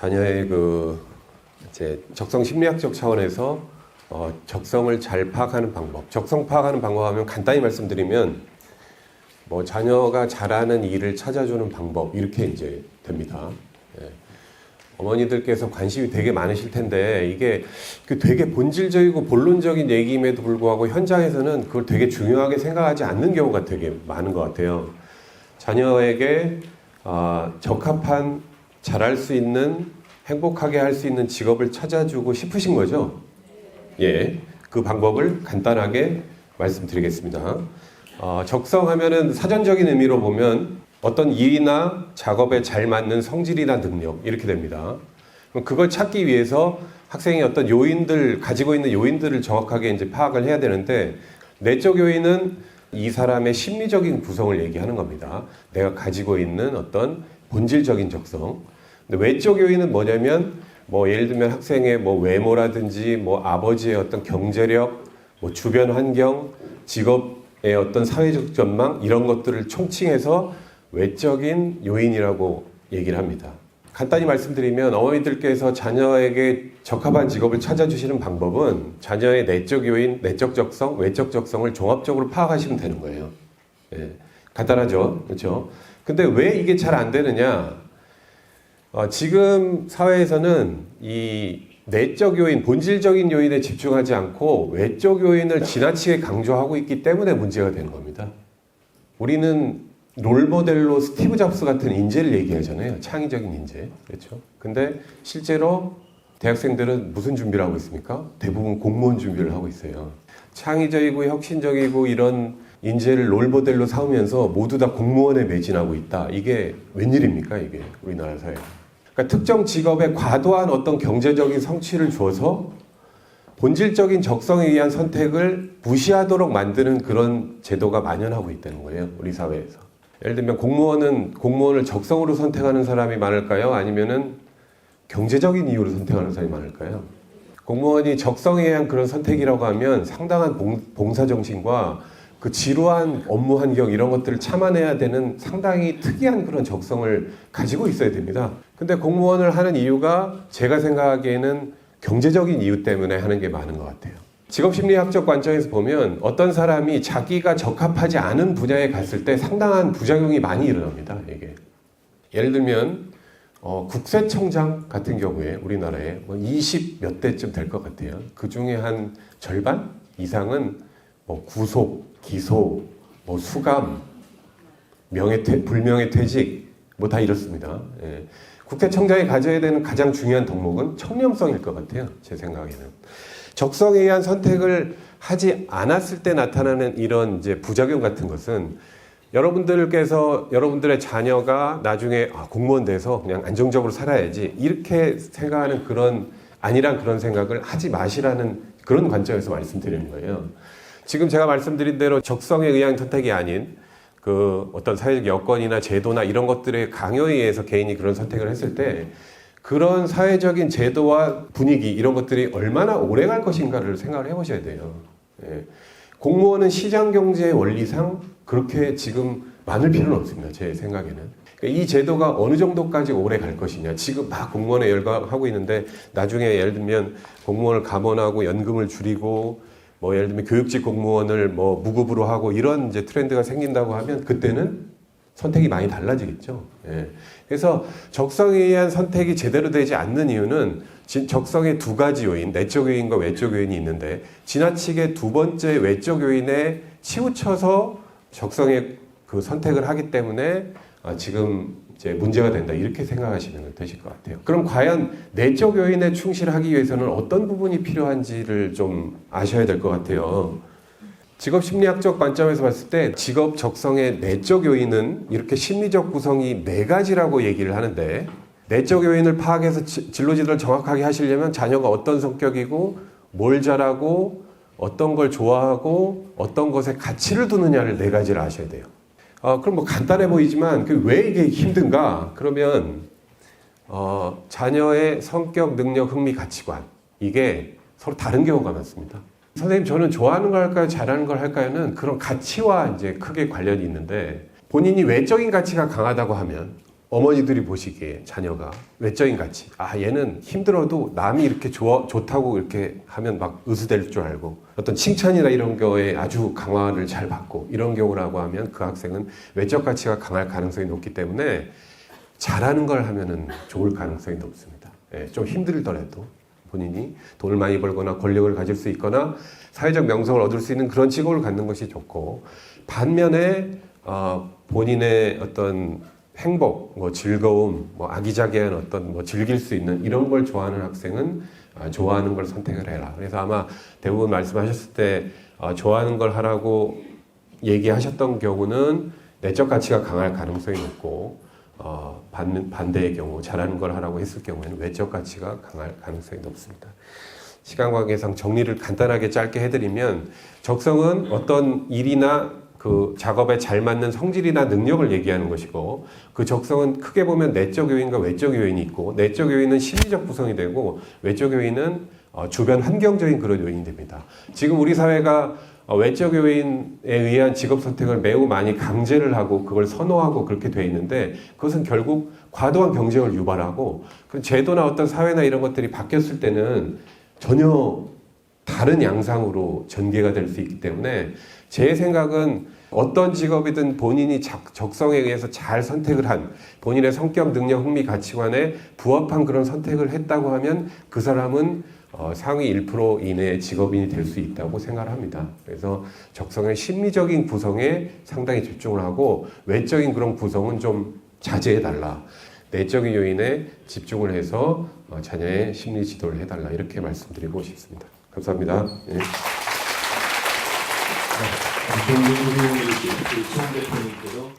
자녀의 이제 적성 심리학적 차원에서 적성을 잘 파악하는 방법. 적성 파악하는 방법 하면 간단히 말씀드리면 자녀가 잘하는 일을 찾아주는 방법 이렇게 이제 됩니다. 예. 어머니들께서 관심이 되게 많으실 텐데 이게 되게 본질적이고 본론적인 얘기임에도 불구하고 현장에서는 그걸 되게 중요하게 생각하지 않는 경우가 되게 많은 것 같아요. 자녀에게 적합한 잘할 수 있는 행복하게 할 수 있는 직업을 찾아주고 싶으신 거죠? 예, 그 방법을 간단하게 말씀드리겠습니다. 적성하면은 사전적인 의미로 보면 어떤 일이나 작업에 잘 맞는 성질이나 능력 이렇게 됩니다. 그럼 그걸 찾기 위해서 학생이 어떤 가지고 있는 요인들을 정확하게 이제 파악을 해야 되는데 내적 요인은 이 사람의 심리적인 구성을 얘기하는 겁니다. 내가 가지고 있는 어떤 본질적인 적성. 근데 외적 요인은 뭐냐면 예를 들면 학생의 외모라든지 아버지의 어떤 경제력, 주변 환경, 직업의 어떤 사회적 전망 이런 것들을 총칭해서 외적인 요인이라고 얘기를 합니다. 간단히 말씀드리면 어머니들께서 자녀에게 적합한 직업을 찾아주시는 방법은 자녀의 내적 요인, 내적 적성, 외적 적성을 종합적으로 파악하시면 되는 거예요. 예, 간단하죠? 그렇죠? 근데 왜 이게 잘 안 되느냐? 지금 사회에서는 이 내적 요인, 본질적인 요인에 집중하지 않고 외적 요인을 지나치게 강조하고 있기 때문에 문제가 되는 겁니다. 우리는 롤모델로 스티브 잡스 같은 인재를 얘기하잖아요. 창의적인 인재. 그렇죠? 근데 실제로 대학생들은 무슨 준비를 하고 있습니까? 대부분 공무원 준비를 하고 있어요. 창의적이고 혁신적이고 이런 인재를 롤모델로 삼으면서 모두 다 공무원에 매진하고 있다. 이게 웬일입니까? 이게 우리나라 사회. 그러니까 특정 직업에 과도한 어떤 경제적인 성취를 주어서 본질적인 적성에 의한 선택을 무시하도록 만드는 그런 제도가 만연하고 있다는 거예요. 우리 사회에서. 예를 들면 공무원을 적성으로 선택하는 사람이 많을까요? 아니면은 경제적인 이유로 선택하는 사람이 많을까요? 공무원이 적성에 의한 그런 선택이라고 하면 상당한 봉사정신과 그 지루한 업무 환경 이런 것들을 참아내야 되는 상당히 특이한 그런 적성을 가지고 있어야 됩니다. 근데 공무원을 하는 이유가 제가 생각하기에는 경제적인 이유 때문에 하는 게 많은 것 같아요. 직업심리학적 관점에서 보면 어떤 사람이 자기가 적합하지 않은 분야에 갔을 때 상당한 부작용이 많이 일어납니다. 이게. 예를 들면 국세청장 같은 경우에 우리나라에 20 몇 대쯤 될 것 같아요. 그 중에 한 절반 이상은 구속, 기소, 수감, 불명예퇴직 다 이렇습니다. 예. 국세청장이 가져야 되는 가장 중요한 덕목은 청렴성일 것 같아요. 제 생각에는. 적성에 의한 선택을 하지 않았을 때 나타나는 이런 이제 부작용 같은 것은 여러분들의 자녀가 나중에 공무원 돼서 그냥 안정적으로 살아야지 이렇게 생각하는 아니란 그런 생각을 하지 마시라는 그런 관점에서 말씀드리는 거예요. 지금 제가 말씀드린 대로 적성에 의한 선택이 아닌 어떤 사회적 여건이나 제도나 이런 것들의 강요에 의해서 개인이 그런 선택을 했을 때 그런 사회적인 제도와 분위기 이런 것들이 얼마나 오래 갈 것인가를 생각을 해보셔야 돼요. 예. 공무원은 시장 경제의 원리상 그렇게 지금 많을 필요는 없습니다. 제 생각에는. 그러니까 이 제도가 어느 정도까지 오래 갈 것이냐. 지금 막 공무원에 열광하고 있는데 나중에 예를 들면 공무원을 감원하고 연금을 줄이고 예를 들면 교육직 공무원을 무급으로 하고 이런 이제 트렌드가 생긴다고 하면 그때는 선택이 많이 달라지겠죠. 예. 그래서 적성에 의한 선택이 제대로 되지 않는 이유는 적성의 두 가지 요인, 내적 요인과 외적 요인이 있는데 지나치게 두 번째 외적 요인에 치우쳐서 적성의 그 선택을 하기 때문에 지금 이제 문제가 된다 이렇게 생각하시면 되실 것 같아요. 그럼 과연 내적 요인에 충실하기 위해서는 어떤 부분이 필요한지를 좀 아셔야 될 것 같아요. 직업 심리학적 관점에서 봤을 때 직업 적성의 내적 요인은 이렇게 심리적 구성이 4가지라고 얘기를 하는데 내적 요인을 파악해서 진로 지도를 정확하게 하시려면 자녀가 어떤 성격이고 뭘 잘하고 어떤 걸 좋아하고 어떤 것에 가치를 두느냐를 4가지를 아셔야 돼요. 그럼 간단해 보이지만 왜 이게 힘든가? 그러면 자녀의 성격, 능력, 흥미, 가치관 이게 서로 다른 경우가 많습니다. 선생님 저는 좋아하는 걸 할까요? 잘하는 걸 할까요?는 그런 가치와 이제 크게 관련이 있는데 본인이 외적인 가치가 강하다고 하면 어머니들이 보시기에 자녀가 외적인 가치, 아 얘는 힘들어도 남이 이렇게 좋다고 이렇게 하면 막 으스댈 줄 알고 어떤 칭찬이나 이런 거에 아주 강화를 잘 받고 이런 경우라고 하면 그 학생은 외적 가치가 강할 가능성이 높기 때문에 잘하는 걸 하면은 좋을 가능성이 높습니다. 예, 좀 힘들더라도 본인이 돈을 많이 벌거나 권력을 가질 수 있거나 사회적 명성을 얻을 수 있는 그런 직업을 갖는 것이 좋고, 반면에 본인의 어떤 행복, 뭐 즐거움, 뭐 아기자기한 어떤 뭐 즐길 수 있는 이런 걸 좋아하는 학생은 좋아하는 걸 선택을 해라. 그래서 아마 대부분 말씀하셨을 때 좋아하는 걸 하라고 얘기하셨던 경우는 내적 가치가 강할 가능성이 높고, 반대의 경우 잘하는 걸 하라고 했을 경우에는 외적 가치가 강할 가능성이 높습니다. 시간 관계상 정리를 간단하게 짧게 해드리면, 적성은 어떤 일이나 그 작업에 잘 맞는 성질이나 능력을 얘기하는 것이고, 그 적성은 크게 보면 내적 요인과 외적 요인이 있고, 내적 요인은 심리적 구성이 되고 외적 요인은 주변 환경적인 그런 요인이 됩니다. 지금 우리 사회가 외적 요인에 의한 직업 선택을 매우 많이 강제를 하고 그걸 선호하고 그렇게 돼 있는데, 그것은 결국 과도한 경쟁을 유발하고 그 제도나 어떤 사회나 이런 것들이 바뀌었을 때는 전혀 다른 양상으로 전개가 될 수 있기 때문에, 제 생각은 어떤 직업이든 본인이 적성에 의해서 잘 선택을 한, 본인의 성격, 능력, 흥미, 가치관에 부합한 그런 선택을 했다고 하면 그 사람은 상위 1% 이내의 직업인이 될 수 있다고 생각을 합니다. 그래서 적성의 심리적인 구성에 상당히 집중을 하고 외적인 그런 구성은 좀 자제해달라. 내적인 요인에 집중을 해서 자녀의 심리 지도를 해달라. 이렇게 말씀드리고 싶습니다. 감사합니다. 예. 정동훈 의원님께서